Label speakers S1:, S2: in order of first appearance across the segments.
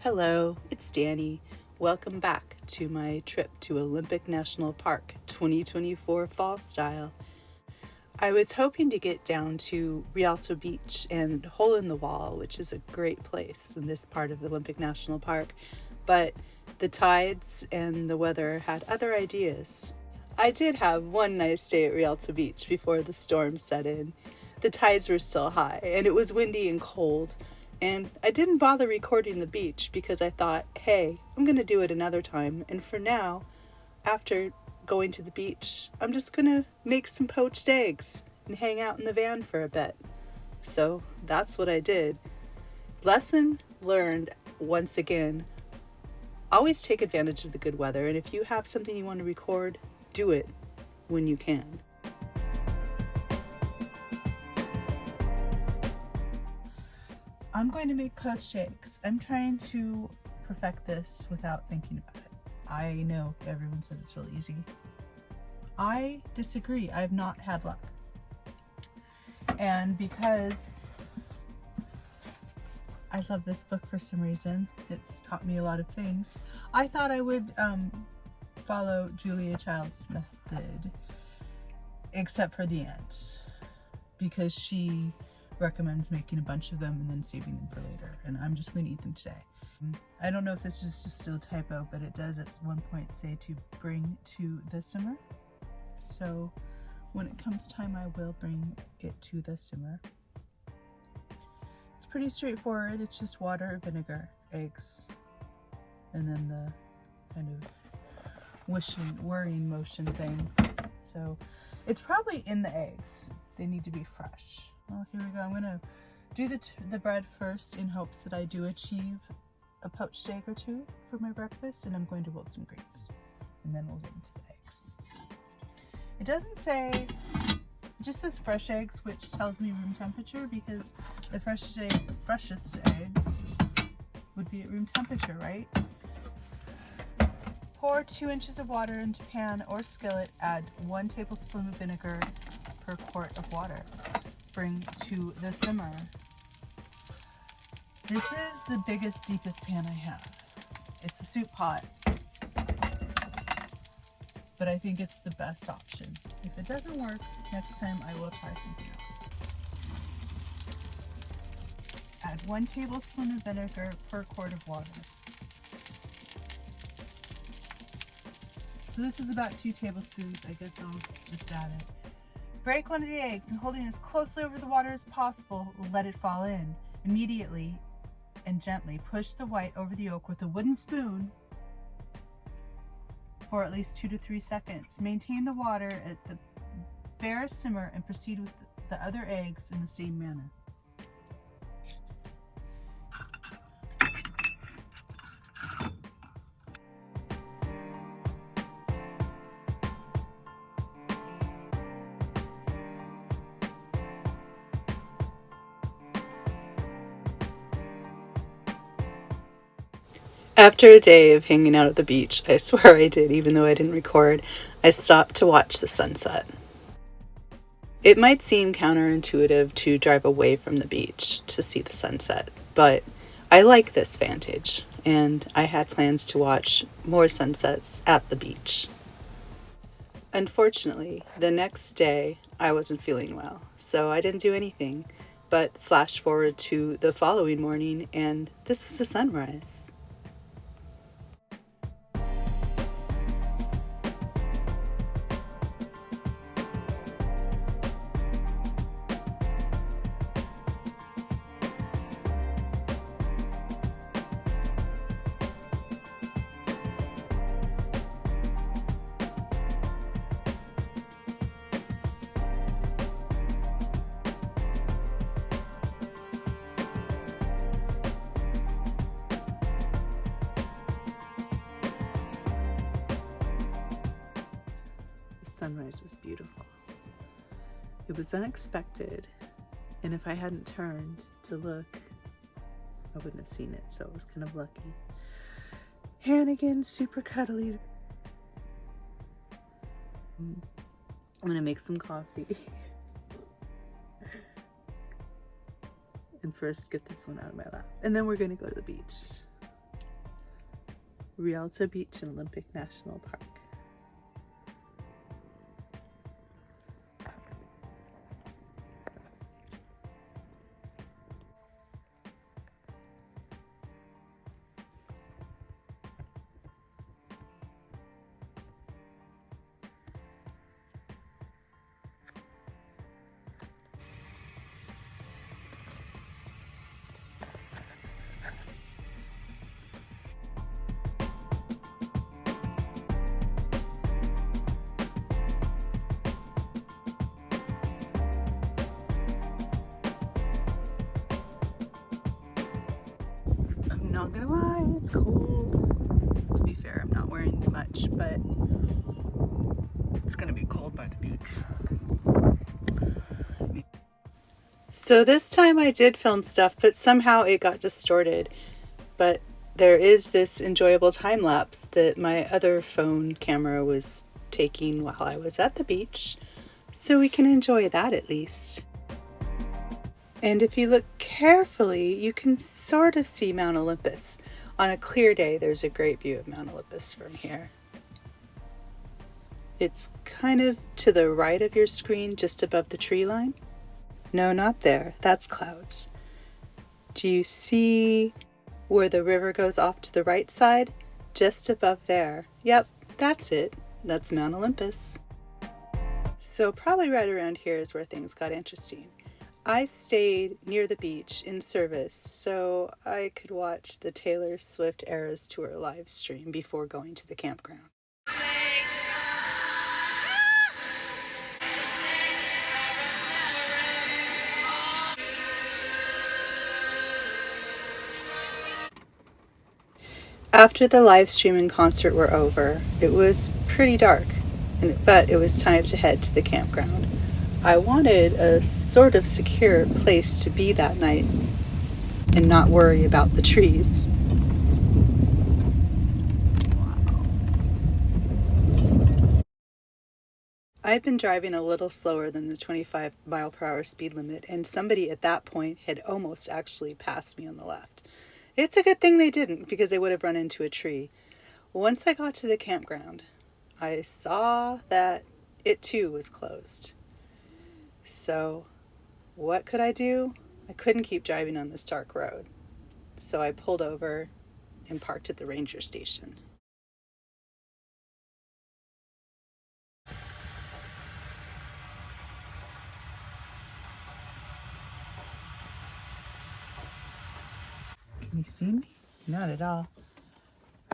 S1: Hello, it's Danny. Welcome back to my trip to Olympic National Park 2024 fall style. I was hoping to get down to Rialto Beach and Hole in the Wall, which is a great place in this part of Olympic National Park, but the tides and the weather had other ideas. I did have one nice day at Rialto Beach before the storm set in. The tides were still high, and it was windy and cold, and I didn't bother recording the beach because I thought, hey, I'm going to do it another time, and for now, after going to the beach, I'm just going to make some poached eggs and hang out in the van for a bit. So that's what I did. Lesson learned once again. Always take advantage of the good weather, and if you have something you want to record, do it when you can. I'm going to make poached eggs. I'm trying to perfect this without thinking about it. I know everyone says it's really easy. I disagree. I've not had luck. And because I love this book for some reason, it's taught me a lot of things, I thought I would follow Julia Child's method, except for the end, because she recommends making a bunch of them and then saving them for later, and I'm just going to eat them today. I don't know if this is just still a typo, but it does at one point say to bring to the simmer. So when it comes time, I will bring it to the simmer. It's pretty straightforward. It's just water, vinegar, eggs, and then the kind of whirring motion thing. So it's probably in the eggs. They need to be fresh. Well, here we go. I'm going to do the bread first in hopes that I do achieve a poached egg or two for my breakfast, and I'm going to wilt some greens, and then we'll get into the eggs. It doesn't say, it just says fresh eggs, which tells me room temperature, because the freshest eggs would be at room temperature, right? Pour 2 inches of water into pan or skillet. Add 1 tablespoon of vinegar per quart of water. Bring to the simmer. This is the biggest, deepest pan I have. It's a soup pot, but I think it's the best option. If it doesn't work, next time I will try something else. Add 1 tablespoon of vinegar per quart of water. So this is about 2 tablespoons. I guess I'll just add it. Break one of the eggs and holding as closely over the water as possible, let it fall in. Immediately and gently push the white over the yolk with a wooden spoon for at least 2 to 3 seconds. Maintain the water at the barest simmer and proceed with the other eggs in the same manner. After a day of hanging out at the beach, I swear I did, even though I didn't record, I stopped to watch the sunset. It might seem counterintuitive to drive away from the beach to see the sunset, but I like this vantage, and I had plans to watch more sunsets at the beach. Unfortunately, the next day I wasn't feeling well, so I didn't do anything, but flash forward to the following morning, and this was a sunrise. Sunrise was beautiful. It was unexpected, and if I hadn't turned to look, I wouldn't have seen it, so it was kind of lucky. Hannigan, super cuddly. I'm gonna make some coffee. And first get this one out of my lap. And then we're gonna go to the beach. Rialto Beach and Olympic National Park. I'm not gonna lie, it's cold. To be fair, I'm not wearing much, but it's gonna be cold by the beach. So this time I did film stuff, but somehow it got distorted. But there is this enjoyable time lapse that my other phone camera was taking while I was at the beach, so we can enjoy that at least. And if you look carefully, you can sort of see Mount Olympus. On a clear day, there's a great view of Mount Olympus from here. It's kind of to the right of your screen, just above the tree line. No, not there. That's clouds. Do you see where the river goes off to the right side? Just above there. Yep, that's it. That's Mount Olympus. So probably right around here is where things got interesting. I stayed near the beach in service so I could watch the Taylor Swift Eras Tour live stream before going to the campground. After the live stream and concert were over, it was pretty dark, but it was time to head to the campground. I wanted a sort of secure place to be that night and not worry about the trees. I'd been driving a little slower than the 25-mile-per-hour speed limit, and somebody at that point had almost actually passed me on the left. It's a good thing they didn't, because they would have run into a tree. Once I got to the campground, I saw that it too was closed. So, what could I do? I couldn't keep driving on this dark road. So I pulled over and parked at the ranger station. Can you see me? Not at all.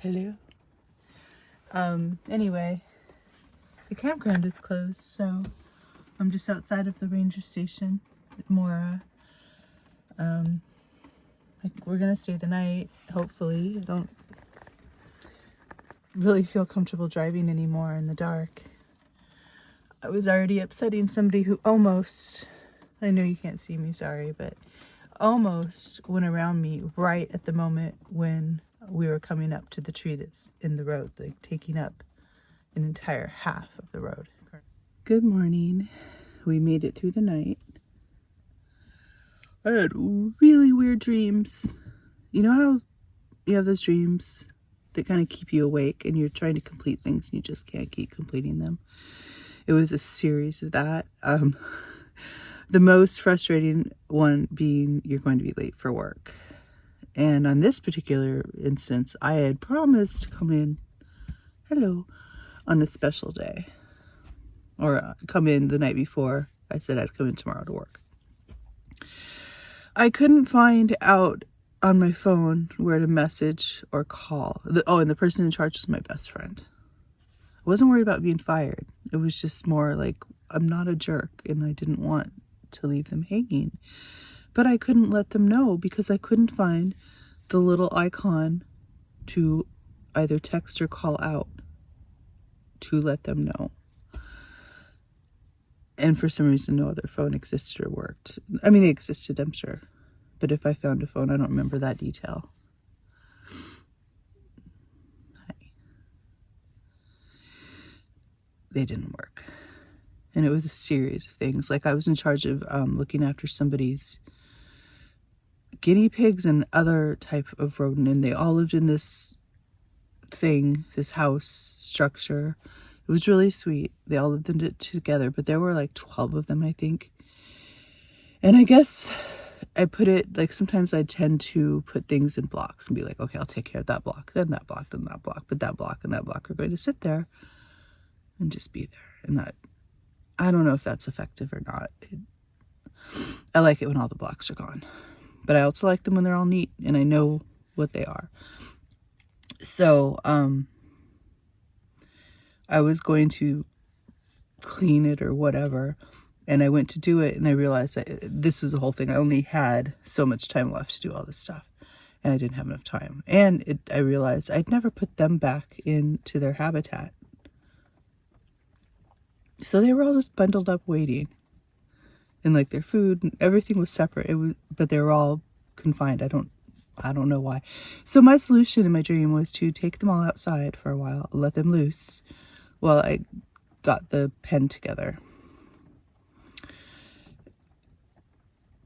S1: Hello? Anyway, the campground is closed, so I'm just outside of the ranger station at Mora. We're gonna stay the night, hopefully. I don't really feel comfortable driving anymore in the dark. I was already upsetting somebody who almost, I know you can't see me, sorry, but almost went around me right at the moment when we were coming up to the tree that's in the road, like taking up an entire half of the road. Good morning. We made it through the night. I had really weird dreams. You know how you have those dreams that kind of keep you awake and you're trying to complete things and you just can't keep completing them? It was a series of that. The most frustrating one being you're going to be late for work. And on this particular instance, I had promised to come in, on a special day. Or come in the night before. I said I'd come in tomorrow to work. I couldn't find out on my phone where to message or call. And the person in charge was my best friend. I wasn't worried about being fired. It was just more like, I'm not a jerk and I didn't want to leave them hanging. But I couldn't let them know because I couldn't find the little icon to either text or call out to let them know. And for some reason, no other phone existed or worked. I mean, they existed, I'm sure. But if I found a phone, I don't remember that detail. They didn't work. And it was a series of things. Like I was in charge of looking after somebody's guinea pigs and other type of rodent. And they all lived in this thing, this house structure. It was really sweet. They all lived in it together, but there were like 12 of them, I think. And I guess I put it, like, sometimes I tend to put things in blocks and be like, okay, I'll take care of that block, then that block, then that block, but that block and that block are going to sit there and just be there. And that, I don't know if that's effective or not. I like it when all the blocks are gone, but I also like them when they're all neat and I know what they are. So, I was going to clean it or whatever, and I went to do it, and I realized this was the whole thing. I only had so much time left to do all this stuff, and I didn't have enough time. And I realized I'd never put them back into their habitat. So they were all just bundled up waiting. And like their food and everything was separate. But they were all confined. I don't know why. So my solution in my dream was to take them all outside for a while, let them loose while I got the pen together.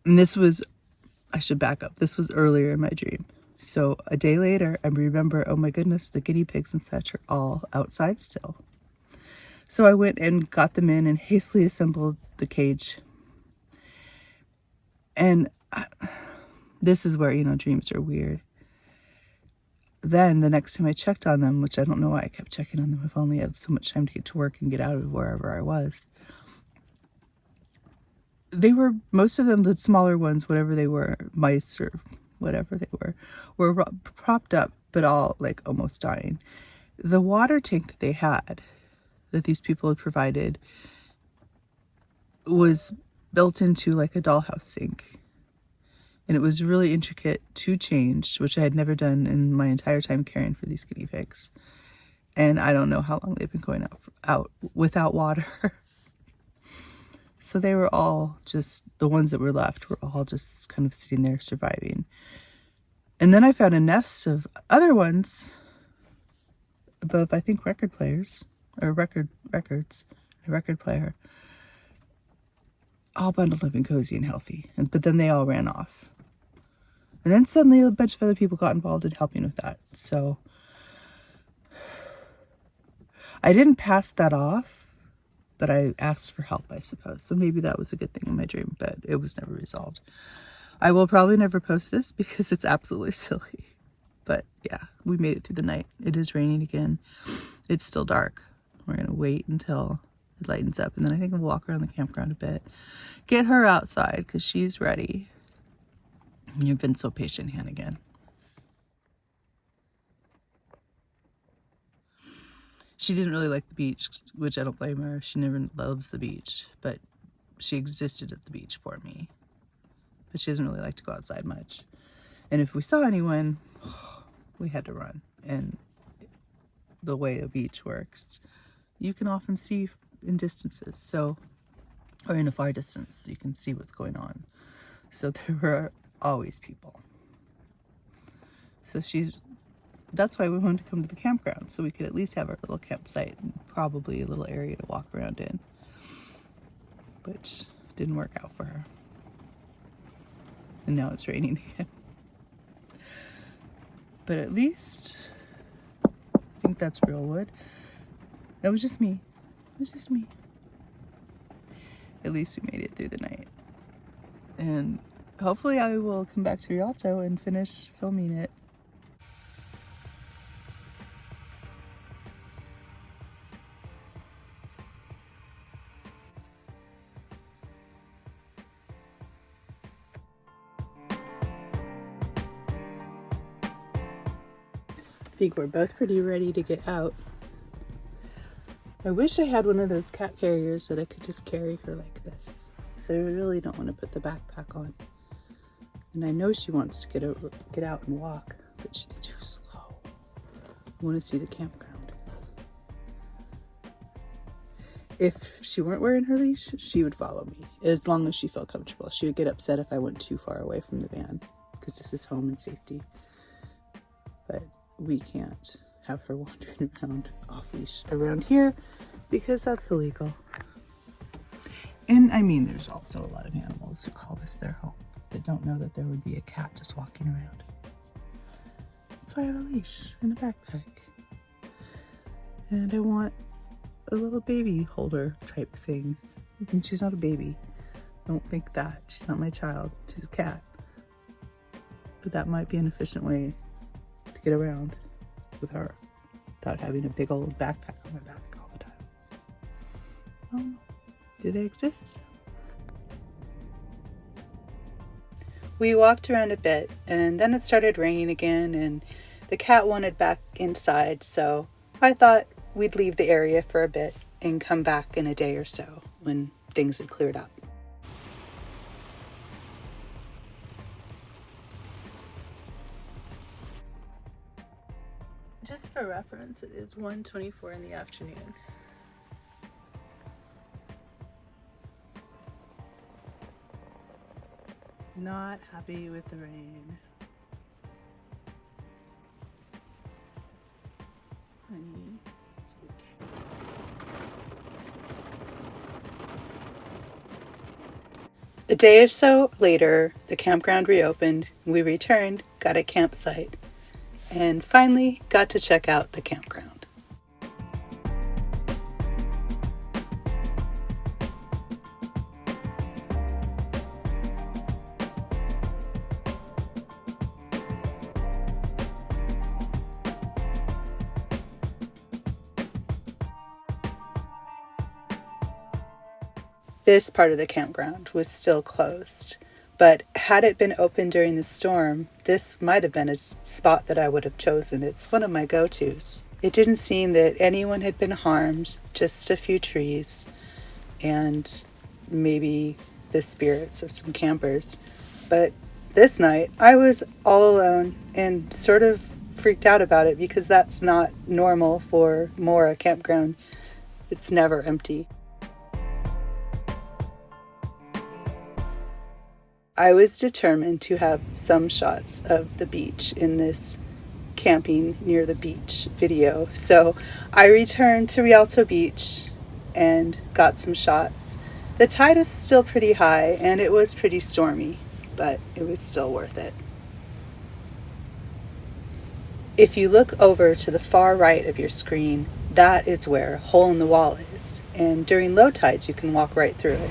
S1: And this was, I should back up, this was earlier in my dream. So a day later, I remember, oh my goodness, the guinea pigs and such are all outside still. So I went and got them in and hastily assembled the cage. And this is where, dreams are weird. Then the next time I checked on them, which I don't know why I kept checking on them, I've only had so much time to get to work and get out of wherever I was. They were, most of them, the smaller ones, whatever they were, mice or whatever they were propped up, but all like almost dying. The water tank that they had, that these people had provided, was built into like a dollhouse sink. And it was really intricate to change, which I had never done in my entire time caring for these guinea pigs. And I don't know how long they've been going out without water. So they were all just, the ones that were left were all just kind of sitting there surviving. And then I found a nest of other ones above, I think, record players, or records, a record player, all bundled up and cozy and healthy. But then they all ran off. And then suddenly a bunch of other people got involved in helping with that. So I didn't pass that off, but I asked for help, I suppose. So maybe that was a good thing in my dream, but it was never resolved. I will probably never post this because it's absolutely silly. But yeah, we made it through the night. It is raining again. It's still dark. We're going to wait until it lightens up. And then I think we'll walk around the campground a bit. Get her outside because she's ready. You've been so patient, Hannigan. She didn't really like the beach, which I don't blame her. She never loves the beach, but she existed at the beach for me. But she doesn't really like to go outside much. And if we saw anyone, we had to run. And the way a beach works, you can often see in distances, so, or in a far distance, you can see what's going on. So there were always people. So that's why we wanted to come to the campground, so we could at least have our little campsite and probably a little area to walk around in, which didn't work out for her. And now it's raining again. But at least, I think that's real wood. That was just me. It was just me. At least we made it through the night. And hopefully I will come back to Rialto and finish filming it. I think we're both pretty ready to get out. I wish I had one of those cat carriers that I could just carry her like this. So I really don't want to put the backpack on. And I know she wants to get out and walk, but she's too slow. I want to see the campground. If she weren't wearing her leash, she would follow me as long as she felt comfortable. She would get upset if I went too far away from the van because this is home and safety. But we can't have her wandering around off leash around here because that's illegal. And I mean, there's also a lot of animals who call this their home that don't know that there would be a cat just walking around. That's why I have a leash and a backpack. And I want a little baby holder type thing. And she's not a baby. Don't think that. She's not my child. She's a cat. But that might be an efficient way to get around with her without having a big old backpack on my back all the time. Do they exist? We walked around a bit, and then it started raining again, and the cat wanted back inside, so I thought we'd leave the area for a bit and come back in a day or so when things had cleared up. Just for reference, it is 1:24 in the afternoon. Not happy with the rain. Honey, switch. A day or so later, the campground reopened. We returned, got a campsite, and finally got to check out the campground. This part of the campground was still closed, but had it been open during the storm, this might have been a spot that I would have chosen. It's one of my go-tos. It didn't seem that anyone had been harmed, just a few trees and maybe the spirits of some campers. But this night, I was all alone and sort of freaked out about it because that's not normal for Mora campground. It's never empty. I was determined to have some shots of the beach in this camping near the beach video. So I returned to Rialto Beach and got some shots. The tide was still pretty high and it was pretty stormy, but it was still worth it. If you look over to the far right of your screen, that is where Hole in the Wall is. And during low tides, you can walk right through it.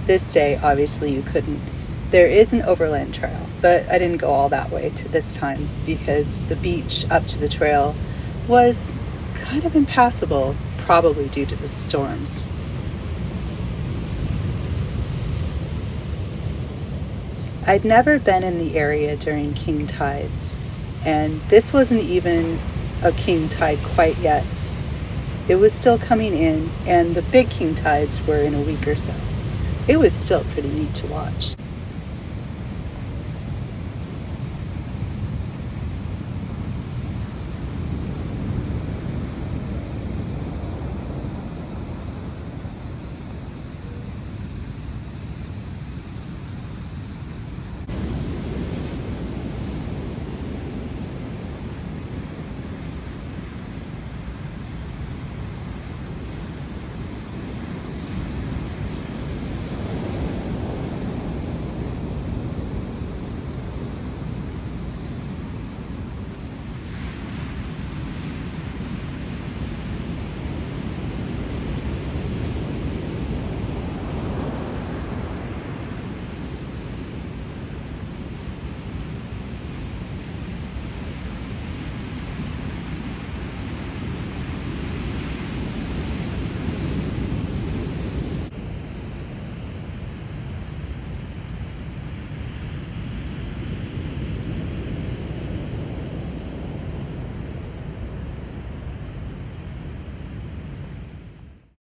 S1: This day, obviously, you couldn't. There is an overland trail, but I didn't go all that way to this time because the beach up to the trail was kind of impassable, probably due to the storms. I'd never been in the area during king tides, and this wasn't even a king tide quite yet. It was still coming in, and the big king tides were in a week or so. It was still pretty neat to watch.